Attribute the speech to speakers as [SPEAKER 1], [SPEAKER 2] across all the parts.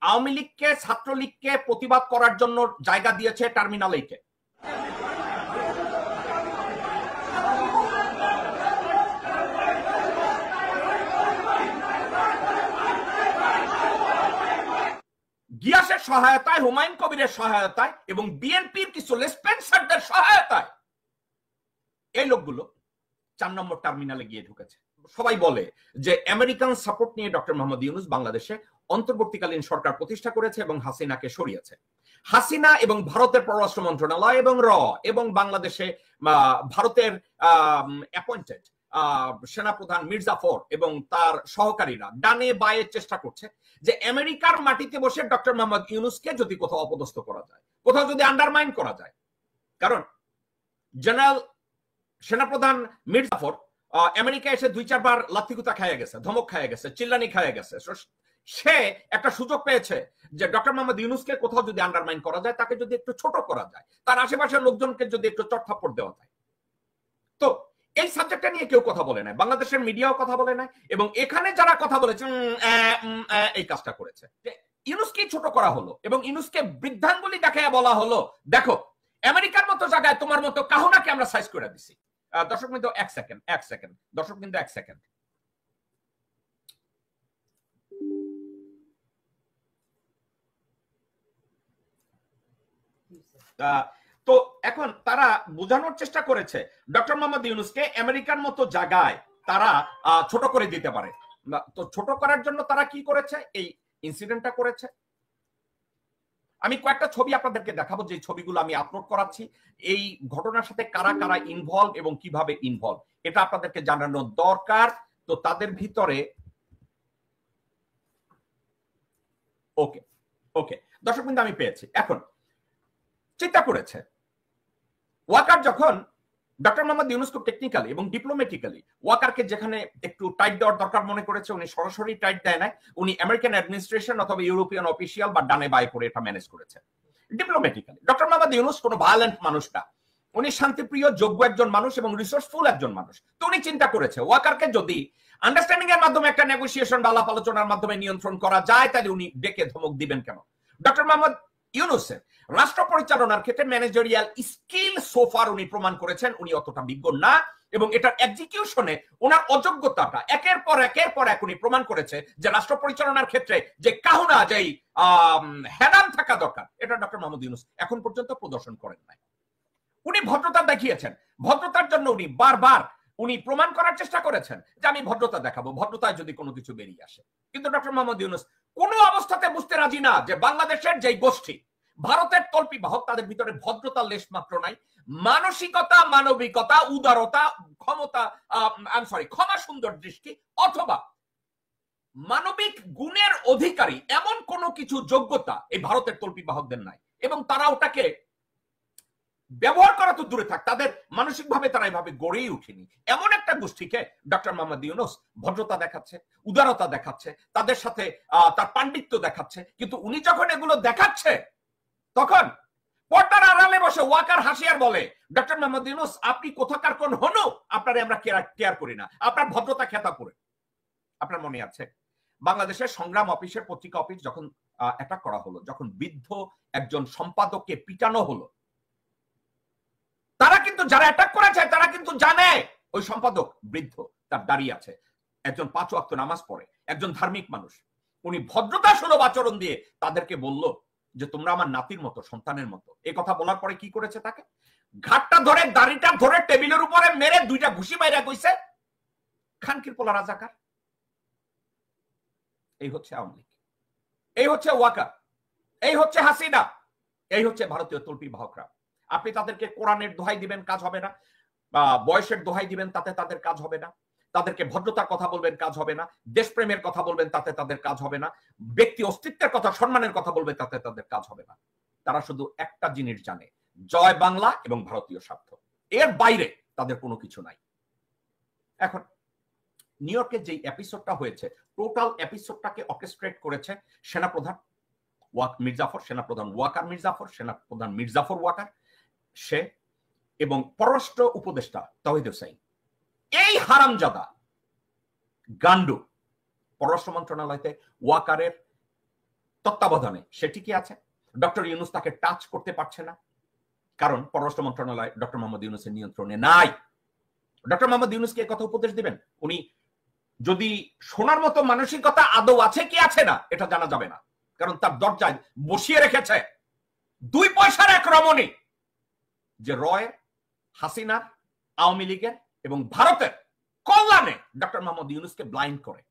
[SPEAKER 1] আওয়ামী লীগকে ছাত্রলীগকে প্রতিবাদ করার জন্য জায়গা দিয়েছে টার্মিনাল 8-এ। গিয়াসের সহায়তায়, হুমায়ুন কবিরের সহায়তায় এবং বিএনপির কিছু লেসপেন্সারদের সহায়তায় এই লোকগুলো 4 নম্বর টার্মিনালে গিয়ে ঢুকেছে। সবাই বলে যে আমেরিকান সাপোর্ট নিয়ে ডক্টর মোহাম্মদ ইউনূস বাংলাদেশে অন্তর্বর্তীকালীন সরকার প্রতিষ্ঠা করেছে এবং হাসিনাকে সরিয়েছে। হাসিনা এবং ভারতের পররাষ্ট্র মন্ত্রণালয় এবং এবং বাংলাদেশে ভারতের অ্যাপয়েন্টেড সেনাপ্রধান মির্জাফর এবং তার সহকারীরা ডানে বায়ে চেষ্টা করছে যে আমেরিকার মাটিতে বসে ডক্টর মোহাম্মদ ইউনূসকে যদি কোথাও অপদস্থ করা যায়, কোথাও যদি আন্ডারমাইন করা যায়। কারণ জেনারেল সেনাপ্রধান মির্জাফর আমেরিকা এসে 2-4 বার লাথিগুতা খাইয়া গেছে, ধমক খাইয়া গেছে, চিল্লানি খাইয়া গেছে। সে একটা সুযোগ পেয়েছে যে ডক্টর মোহাম্মদ ইউনূসকে কোথাও যদি আন্ডারমাইন করা যায়, তাকে যদি একটু ছোট করা যায়, তার আশেপাশের লোকজনকে যদি একটু চটথাপ্পড় দেওয়া যায়। তো এই সাবজেক্টটা নিয়ে কেউ কথা বলে নাই, বাংলাদেশের মিডিয়াও কথা বলে নাই, এবং এখানে যারা কথা বলেছে এই কাজটা করেছে। ইউনূসকে ছোট করা হলো এবং ইউনূসকে বৃদ্ধাঙ্গুলি দেখায় বলা হলো, দেখো আমেরিকার মতো জায়গায় তোমার মতো কাহুনাকে আমরা সাইজ করে দিছি। দর্শক বিন্দু এক সেকেন্ড দর্শক বিন্দু এক সেকেন্ড। তো এখন তারা বোঝানোর চেষ্টা করেছে ডক্টর মোহাম্মদ ইউনূসকে আমেরিকার মতো জায়গায় তারা ছোট করে দিতে পারে। তো ছোট করার জন্য তারা কি করেছে? এই ইনসিডেন্টটা করেছে। আমি কয়েকটা ছবি আপনাদেরকে দেখাবো, যে ছবিগুলো আমি আপলোড করাচ্ছি। এই ঘটনার সাথে কারা কারা ইনভলভ এবং কিভাবে ইনভলভ, এটা আপনাদেরকে জানানো দরকার। তো তাদের ভিতরে ওকে দর্শক বিন্দু আমি পেয়েছি। এখন চিন্তা করেছে ওয়াকার যখন ডক্টর মোহাম্মদ ইউনূস খুব টেকনিক্যালি এবং ডিপ্লোম্যাটিক্যালি ওয়াকারকে যেখানে একটু টাইট দেওয়ার দরকার মনে করেছে, উনি সরাসরি টাইট দেয় নাই, উনি আমেরিকান অ্যাডমিনিস্ট্রেশন অথবা ইউরোপিয়ান অফিসিয়াল বা ডানে বায়ে করে এটা ম্যানেজ করেছে ডিপ্লোম্যাটিক্যালি। ডক্টর মোহাম্মদ ইউনূস কোনো ভায়োলেন্ট মানুষ না, উনি শান্তিপ্রিয়, যোগ্য একজন মানুষ এবং রিসোর্সফুল একজন মানুষ। তো উনি চিন্তা করেছে ওয়াকারকে যদি আন্ডারস্ট্যান্ডিং এর মাধ্যমে, একটা নেগোসিয়েশন বা আলাপ আলোচনার মাধ্যমে নিয়ন্ত্রণ করা যায়, তাহলে উনি ডেকে ধমক দিবেন কেন? ডক্টর মোহাম্মদ ইউনূসের রাষ্ট্র পরিচালনার ক্ষেত্রে ম্যানেজারিয়াল স্কিল সোফার উনি প্রমাণ করেছেন উনি অতটা বিজ্ঞ না, এবং এটার এক্সিকিউশনে ওনার অযোগ্যতাটা একের পর এক উনি প্রমাণ করেছে যে রাষ্ট্র পরিচালনার ক্ষেত্রে যে কাহুনা, যেই হেদান থাকা দরকার, এটা ডক্টর মোহাম্মদ ইউনূস এখন পর্যন্ত প্রদর্শন করেন নাই। উনি ভদ্রতা দেখিয়েছেন, ভদ্রতার জন্য উনি বারবার উনি প্রমাণ করার চেষ্টা করেছেন যে আমি ভদ্রতা দেখাবো, ভদ্রতায় যদি কোনো কিছু বেরিয়ে আসে। কিন্তু ডক্টর মোহাম্মদ ইউনূস কোনো অবস্থাতে বুঝতে রাজি না যে বাংলাদেশের যেই গোষ্ঠী ভারতের তল্পি বাহক, তাদের ভিতরে ভদ্রতার লেশ মাত্র নাই, মানসিকতা, মানবিকতা, উদারতা, ক্ষমা সুন্দর দৃষ্টি অথবা মানবিক গুণের অধিকারী এমন কোন কিছু যোগ্যতা এই ভারতের তল্পি বাহকদের নাই, এবং তারা ওটাকে ব্যবহার করা তো দূরে থাক, তাদের মানসিকভাবে তারা এভাবে গড়েই উঠেনি। এমন একটা গোষ্ঠীকে ডক্টর মোহাম্মদ ইউনূস ভদ্রতা দেখাচ্ছে, উদারতা দেখাচ্ছে, তাদের সাথে তার পাণ্ডিত্য দেখাচ্ছে, কিন্তু উনি যখন এগুলো দেখাচ্ছে তখন পর্দার আড়ালে বসে ওয়াকার হাসিয়ার বলে, ডক্টর মোহাম্মদ ইউনূস আপনি কোথাকার কোন হনু, আপনারে আমরা কেয়ার করি না, আপনার ভদ্রতা খেতা করে। আপনার মনে আছে বাংলাদেশের সংগ্রাম অফিসের পত্রিকা অফিস যখন অ্যাটাক করা হলো, যখন বৃদ্ধ একজন সম্পাদককে পিটানো হলো, তারা কিন্তু যারা অ্যাটাক করেছে তারা কিন্তু জানে ওই সম্পাদক বৃদ্ধ, তার দাঁড়িয়ে আছে, একজন 5 ওয়াক্ত নামাজ পড়ে, একজন ধার্মিক মানুষ। উনি ভদ্রতা সুলভ আচরণ দিয়ে তাদেরকে বলল যে তোমরা আমার নাতির মতো, সন্তানের মতো। এই কথা বলার পরে কি করেছে? তাকে ঘাটটা ধরে, দাড়িটা ধরে টেবিলের উপরে মেরে 2টা ঘুষি মাইরা কইছে খানকির পোলা রাজাকার। এই হচ্ছে আওয়ামী লীগ, এই হচ্ছে ওয়াকার, এই হচ্ছে হাসিনা, এই হচ্ছে ভারতীয় তল্পি বাহকরা। আপনি তাদেরকে কোরআনের দোহাই দিবেন, কাজ হবে না, বা বয়সের দোহাই দিবেন, তাতে তাদের কাজ হবে না, তাদেরকে ভদ্রতার কথা বলবেন, কাজ হবে না, দেশপ্রেমের কথা বলবেন, তাতে তাদের কাজ হবে না, ব্যক্তি অস্তিত্বের কথা, সম্মানের কথা বলবেন, তাতে তাদের কাজ হবে না। তারা শুধু একটা জিনিস জানে, জয় বাংলা এবং ভারতীয় স্বার্থ, এর বাইরে তাদের কোনো কিছু নাই। এখন নিউ ইয়র্কে যে এপিসোডটা হয়েছে, টোটাল এপিসোডটাকে অর্কেস্ট্রেট করেছে সেনাপ্রধান মির্জাফর, সেনাপ্রধান ওয়াকার মির্জাফর, সেনাপ্রধান মির্জাফর ওয়াকার, সে এবং পররাষ্ট্র উপদেষ্টা তাওহিদ হোসেন। এই হারামজাদা গান্ডু পররাষ্ট্র মন্ত্রণালয়তে ওয়াকারের তত্ত্বাবধানে সেটি কি আছে? ডক্টর ইউনূস তাকে টাচ করতে পারছে না, কারণ পররাষ্ট্র মন্ত্রণালয় ডক্টর মোহাম্মদ ইউনূসের নিয়ন্ত্রণে নাই। ডক্টর মোহাম্মদ ইউনূসকে কথা উপদেশ দিবেন, উনি যদি শোনার মতো মানসিকতা আদৌ আছে কি আছে না এটা জানা যাবে না, কারণ তার দরজায় বসিয়ে রেখেছে 2 পয়সার এক রমণী, যে রয়, হাসিনার, আওয়ামী লীগের এবং ভারতের কল্যাণে ডক্টর মোহাম্মদ ইউনূসকে ব্লাইন্ড করে,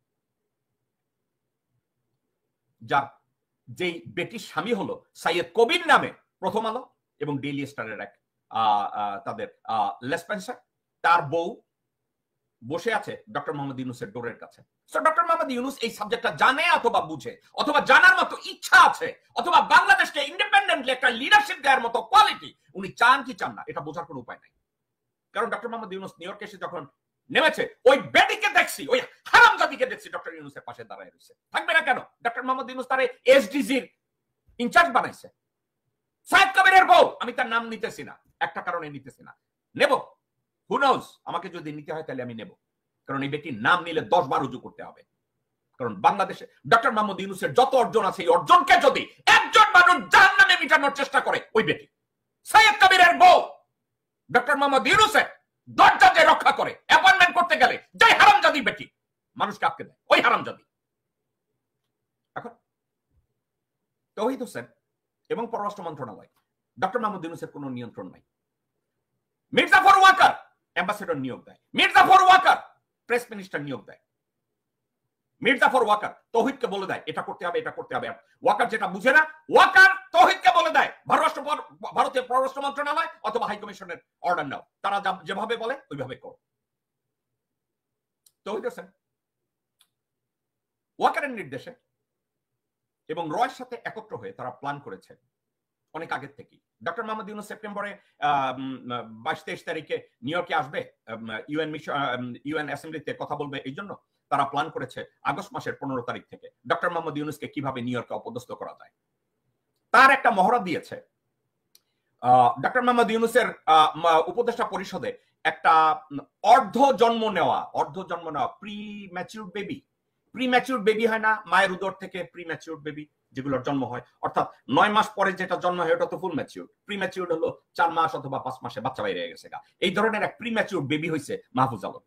[SPEAKER 1] যার যেই বেটির স্বামী হলো সাইয়েদ কবির নামে প্রথম আলো এবং ডেইলি স্টারের এক তাদের লেসপেন্সার, তার বউ বসে আছে ডক্টর মোহাম্মদ ইউনূসের ডোরের কাছে। সো ডক্টর মোহাম্মদ ইউনূস এই সাবজেক্টটা জানে অথবা বুঝে অথবা জানার মতো ইচ্ছা আছে, অথবা বাংলাদেশকে ইন্ডিপেন্ডেন্টলি একটা লিডারশিপ দেওয়ার মতো কোয়ালিটি উনি চান কি চান না এটা বোঝার কোনো উপায় নাই। কারণ ডক্টর মোহাম্মদ ইউনূস নিউ ইয়র্কে এসে যখন নেমেছে, ওই বেটিকে দেখছি, ওই হারামজাদিকে দেখছি ডক্টর ইউনূসের পাশে দাঁড়ায় রয়েছে। থাকবে না কেন? ডক্টর মোহাম্মদ ইউনূস তারে এসডিজির ইনচার্জ বানাইছে। সাইদ কবিরের বউ, আমি তার নাম নিতেছি না, একটা কারণে নিতেছি না, নেব, হু নোজ, আমাকে যদি নিতে হয় তাহলে আমি নেব, কারণ এই বেটির নাম নিলে 10 বার রুজু করতে হবে। কারণ বাংলাদেশে ডক্টর মোহাম্মদ ইউনূসের যত অর্জন আছে, এই অর্জনকে যদি একজন মানুষ জাহান্নামে মিটানোর চেষ্টা করে, ওই বেটি সাইদ কবিরের বউ ডক্টর মোহাম্মদ ইউনূসের দরজা যে রক্ষা করে, অ্যাপয়েন্টমেন্ট করতে গেলে যে হারামজাদি বেটি মানুষকে আটকে দেয়, ওই হারামজাদি। এখন তৌহিদ হোসেন এবং পররাষ্ট্র মন্ত্রণালয়, ডক্টর মোহাম্মদ ইউনূসের কোনো নিয়ন্ত্রণ নাই। মির্জা ফখরুল ওয়াকার অ্যাম্বাসেডর নিয়োগ দেয়, মির্জা ফখরুল ওয়াকার প্রেস মিনিস্টার নিয়োগ দেয়, মির্জা ফখরুল ওয়াকার তৌহিদকে বলে দেয় এটা করতে হবে, এটা করতে হবে। ওয়াকার যেটা বুঝে না, ওয়াকার তৌহিদকে বলে দেয় ভারতীয় পররাষ্ট্র মন্ত্রণালয় অথবা হাই কমিশনের অর্ডার নাও, তারা যেভাবে বলে ওইভাবে করো। তৌহিদ হোসেন ওয়াকারের নির্দেশে এবং রয়ের সাথে একত্র হয়ে তারা প্ল্যান করেছে অনেক আগের থেকে। ডক্টর মোহাম্মদ ইউনূস সেপ্টেম্বরে 22-23 তারিখে নিউ ইয়র্কে আসবে, ইউএন অ্যাসেম্বলিতে কথা বলবে, এই জন্য তারা প্ল্যান করেছে আগস্ট মাসের 15 তারিখ থেকে ডক্টর মোহাম্মদ ইউনূসকে কিভাবে নিউ ইয়র্কে অপদস্থ করা যায়। তার একটা মহড়া দিয়েছে ডক্টর মোহাম্মদ ইউনূসের উপদেষ্টা পরিষদে একটা অর্ধ জন্ম নেওয়া প্রি ম্যাচিউরড বেবি হয় না, মায়ের উদর থেকে প্রি ম্যাচিউরড বেবি যেগুলোর জন্ম হয়, অর্থাৎ 9 মাস পরে যেটা জন্ম হয় ওটা তো ফুল ম্যাচিউরড। প্রি ম্যাচিউরড হলো 4 মাস অথবা 5 মাসে বাচ্চা বাইরে গেছে। এই ধরনের এক প্রি ম্যাচিউরড বেবি হয়েছে মাহফুজ আলম।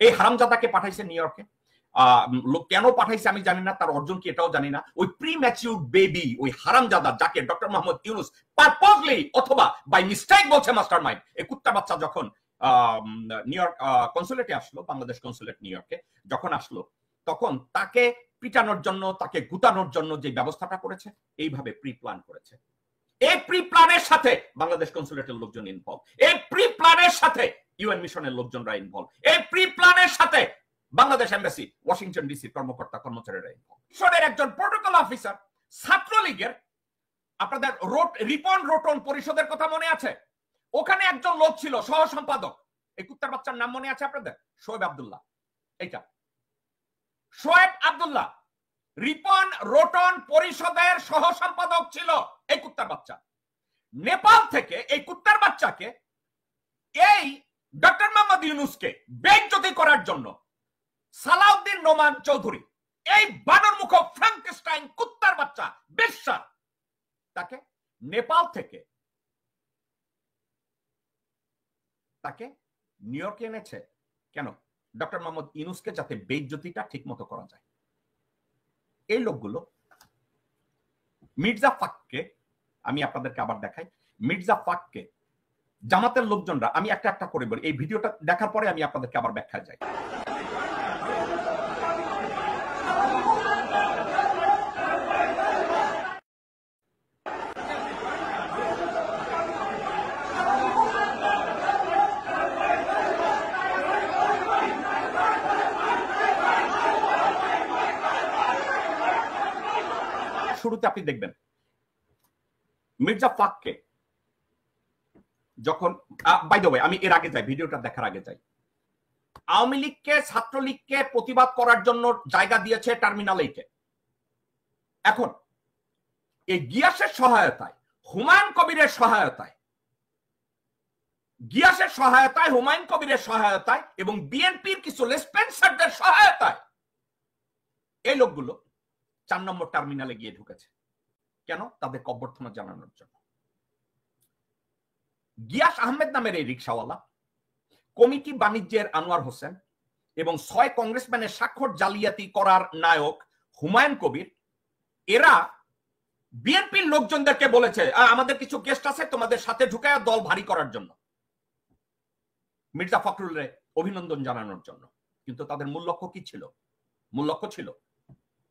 [SPEAKER 1] এই হারামজাদাকে পাঠাইছে নিউ ইয়র্কে। কেন পাঠাইছে আমি জানি না, তার অর্জন কি এটাও জানি না। ওই প্রি ম্যাচিউরড বেবি, ওই হারামজাদা যাকে ডক্টর মোহাম্মদ ইউনূস পারপাসলি অথবা বাই মিস্টেক বলছে মাস্টারমাইন্ড, এই কুত্তা বাচ্চা যখন নিউ ইয়র্ক কনসুলেটে আসলো, বাংলাদেশ কনসুলেট নিউ ইয়র্কে যখন আসলো, তখন তাকে পিটানোর জন্য, তাকে গুতানোর জন্য যে ব্যবস্থাটা করেছে, এইভাবে প্রি প্ল্যান করেছে। এই প্রি প্ল্যানের সাথে বাংলাদেশ কনসুলেটের লোকজন ইনভলভ, এই প্রি প্ল্যানের সাথে ইউএন মিশনের লোকজনরা ইনভলভ, এই প্রি প্ল্যানের সাথে বাংলাদেশ এমবাসি, ওয়াশিংটন ডিসি কর্মকর্তা কর্মচারীরা ইনভলভ। মিশনের একজন প্রোটোকল অফিসার, ছাত্রলীগের, আপনাদের রিপন রোটন পরিষদের কথা মনে আছে? ওখানে একজন লোক ছিল সহ সম্পাদক, এই কুত্তার বাচ্চার নাম মনে আছে আপনাদের? শোয়েব আব্দুল্লাহ। এইটা শোয়েব আব্দুল্লাহ রিপন রোটন পরিষদের সহ সম্পাদক ছিল এই কুত্তার বাচ্চা। নেপাল থেকে এই কুত্তার বাচ্চাকে, এই ডক্টর মোহাম্মদ ইউনূসকে বেইজ্জতি করার জন্য সালাউদ্দিন নোমান চৌধুরী, এই বানর মুখ ফ্রাঙ্কেস্টাইন কুত্তার বাচ্চা বেশ্যা, তাকে নেপাল থেকে তাকে নিউ ইয়র্কে এনেছে। কেন? ডক্টর মোহাম্মদ ইউনূসকে যাতে বেইজ্জতিটা ঠিক মতো করা যায়। এই লোকগুলো মির্জা ফাককে, আমি আপনাদেরকে আবার দেখাই, মির্জা ফাককে জামাতের লোকজনরা, আমি একটা একটা করে বলি, এই ভিডিওটা দেখার পরে আমি আপনাদেরকে আবার ব্যাখ্যা যাই। শুরুতে আপনি দেখবেন মির্জা ফাককে যখন, বাই দ্য ওয়ে আমি এর আগে যাই, ভিডিওটা দেখার আগে যাই, আওয়ামী লীগকে, ছাত্রলীগকে প্রতিবাদ করার জন্য জায়গা দিয়েছে টার্মিনাল 8-এ। এখন এই গিয়াসের সহায়তায়, হুমায়ুন কবিরের সহায়তায়, গিয়াসের সহায়তায়, হুমায়ুন কবিরের সহায়তায় এবং বিএনপির কিছু লেসপেন্সারদের সহায়তায় এই লোকগুলো 4 নম্বর টার্মিনালে গিয়ে ঢুকেছে। কেন? তাদের অভ্যর্থনা জানানোর জন্য। গিয়াস আহমেদ নামের এই রিকশাওয়ালা, কমিটি বাণিজ্যের আনোয়ার হোসেন এবং 6 কংগ্রেসম্যানের স্বাক্ষর জালিয়াতি করার নায়ক হুমায়ুন কবির, এরা বিএনপির লোকজনদেরকে বলেছে আমাদের কিছু গেস্ট আছে, তোমাদের সাথে ঢুকায় দল ভারী করার জন্য, মির্জা ফখরুলের অভিনন্দন জানানোর জন্য। কিন্তু তাদের মূল লক্ষ্য কি ছিল? মূল লক্ষ্য ছিল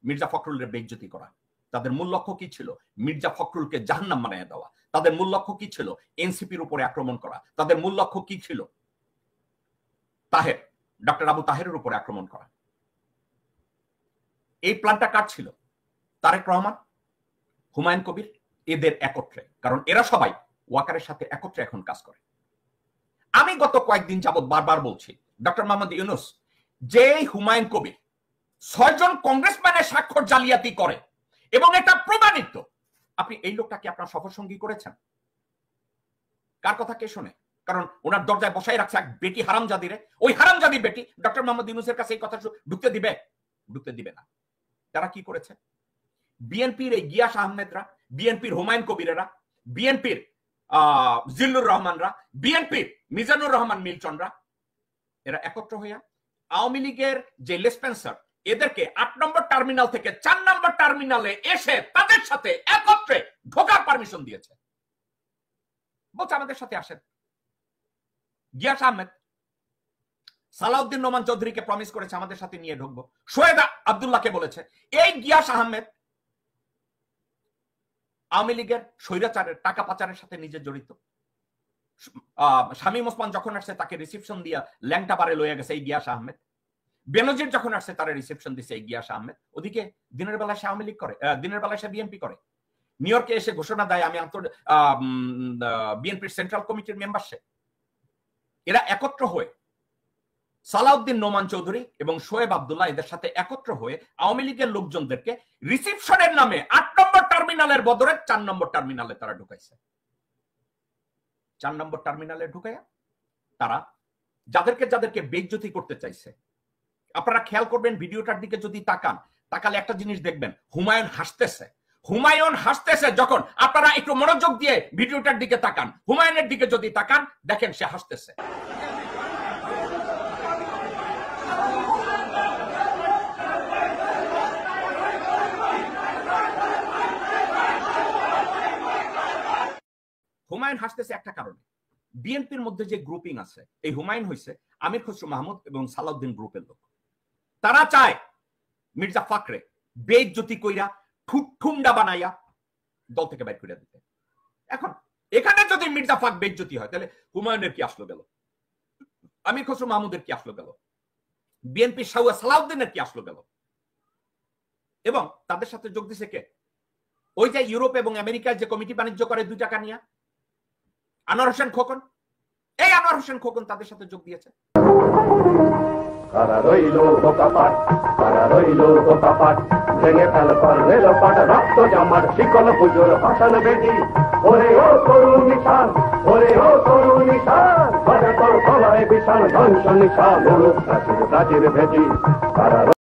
[SPEAKER 1] মির্জা ফখরুলের বেইজ্জতি করা। তাদের মূল লক্ষ্য কি ছিল? মির্জা ফখরুলকে জাহান্নাম বানিয়ে দেওয়া। তাদের মূল লক্ষ্য কি ছিল? এনসিপির উপরে আক্রমণ করা। তাদের মূল লক্ষ্য কি ছিল? ডক্টর আবু তাহেরের উপরে আক্রমণ করা। এই প্ল্যানটা কার ছিল? তারেক রহমান, হুমায়ুন কবির, এদের একত্রে। কারণ এরা সবাই ওয়াকারের সাথে একত্রে এখন কাজ করে। আমি গত কয়েকদিন যাবৎ বারবার বলছি, ডক্টর মোহাম্মদ ইউনূস যে হুমায়ুন কবির 6 জন কংগ্রেসম্যানের স্বাক্ষর জালিয়াতি করে এবং এটা প্রমাণিত, আপনি এই লোকটাকে আপনার সফরসঙ্গী করেছেন। কার কথা কে শোনে? কারণ ওনার দরজায় বসাই রাখছে এক বেটি হারামজাদিরে। ওই হারামজাদি বেটি ডক্টর মোহাম্মদ ইউনূসের কাছে এই কথা ঢুকতে দিবে? ঢুকতে দিবে না। তারা কি করেছে? বিএনপির এই গিয়াস আহমেদরা, বিএনপির হুমায়ুন কবিরেরা, বিএনপির জিল্লুর রহমানরা, বিএনপির মিজানুর রহমান মিল্টনরা, এরা একত্র হইয়া আওয়ামী লীগের যে লেসপেন্সার, এদেরকে 8 নম্বর টার্মিনাল থেকে 4 নম্বর টার্মিনালে এসে তাদের সাথে একত্রে ঢোকার পারমিশন দিয়েছে। বলছে আমাদের সাথে আসেন। গিয়াস আহমেদ সালাউদ্দিন নোমান চৌধুরীকে প্রমিস করেছে আমাদের সাথে নিয়ে ঢুকবো। শোয়েদ আব্দুল্লাহকে বলেছে। এই গিয়াস আহমেদ আওয়ামী লীগের স্বৈরাচারের টাকা পাচারের সাথে নিজে জড়িত। শামীম ওসমান যখন আসছে তাকে রিসেপশন দিয়া ল্যাংটা বারে লইয়া গেছে এই গিয়াস আহমেদ। বেনজির যখন আসছে তারা রিসেপশন দিছে এই গিয়াস আহমেদ। ওদিকে দিনের বেলা সে আওয়ামী লীগ করে, দিনের বেলা সে বিএনপি করে। নিউ ইয়র্কে এসে ঘোষণা দেয় আমি বিএনপির সেন্ট্রাল কমিটির মেম্বারশিপ। এরা একত্র হয়ে সালাউদ্দিন নোমান চৌধুরী এবং শোয়েব আব্দুল্লাহ এদের সাথে একত্র হয়ে আওয়ামী লীগের লোকজনদেরকে রিসেপশনের নামে 8 নম্বর টার্মিনালের বদলে 4 নম্বর টার্মিনালে তারা ঢুকাইছে। 4 নম্বর টার্মিনালে ঢুকাইয়া তারা যাদেরকে বেইজ্জতি করতে চাইছে, আপনারা খেয়াল করবেন ভিডিওটার দিকে যদি তাকালে একটা জিনিস দেখবেন, হুমায়ুন হাসতেছে। হুমায়ুন হাসতেছে যখন আপনারা একটু মনোযোগ দিয়ে ভিডিওটার দিকে তাকান, হুমায়ুনের দিকে যদি তাকান দেখেন সে হাসতেছে। হুমায়ুন হাসতেছে একটা কারণে, বিএনপির মধ্যে যে গ্রুপিং আছে, এই হুমায়ুন হইছে আমির খসরু মাহমুদ এবং সালাউদ্দিন গ্রুপের লোক। তারা চায় মির্জা ফখরে বেইজ্জতি কইরা ঠুন্ডা বানাইয়া দল থেকে বাইর করে দিতে। এখন এখানে যদি মির্জা ফখ বেইজ্জতি হয় তাহলে হুমায়ুনের কি আসলো গেল, আমির খসরু মাহমুদের কি আসলো গেল, বিএনপি সালাউদ্দিনের কি আসলো গেল? এবং তাদের সাথে যোগ দিছে কে? ওই যে ইউরোপ এবং আমেরিকায় যে কমিটি বাণিজ্য করে 2 টাকা নিয়ে আনোয়ার হোসেন খোকন, এই আনোয়ার হোসেন খোকন তাদের সাথে যোগ দিয়েছে।
[SPEAKER 2] কারা রইল বোকাপাট, কারা রইল বোকাপাট, ভেঙে ফেল পারলে লোপাট, রক্ত জামার শিকল পুজোর ভাষণ বেদি। ওরে ও তরুণ নিশান, ওরে ও তরুণ নিশান, তোর গলায় বিশাল ধ্বংস নিশান, প্রাচীর প্রাচীর ভেদি। কারা